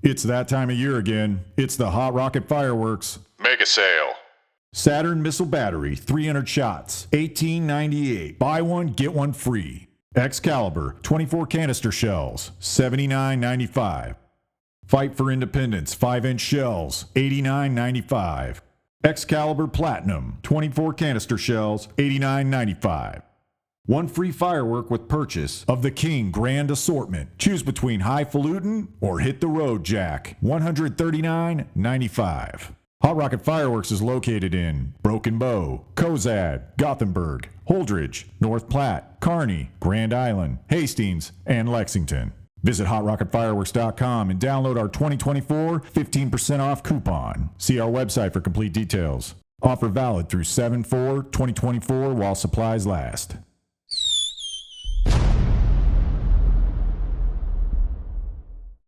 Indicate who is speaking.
Speaker 1: It's that time of year again. It's the Hot Rocket Fireworks
Speaker 2: Mega sale.
Speaker 1: Saturn Missile Battery, 300 shots, $18.98. Buy one, get one free. Excalibur, 24 canister shells, $79.95. Fight for Independence, 5-inch shells, $89.95. Excalibur Platinum, 24 canister shells, $89.95. One free firework with purchase of the King Grand Assortment. Choose between Highfalutin or Hit the Road Jack, $139.95. Hot Rocket Fireworks is located in Broken Bow, Cozad, Gothenburg, Holdridge, North Platte, Kearney, Grand Island, Hastings, and Lexington. Visit HotRocketFireworks.com and download our 2024 15% off coupon. See our website for complete details. Offer valid through 7/4/2024 while supplies last.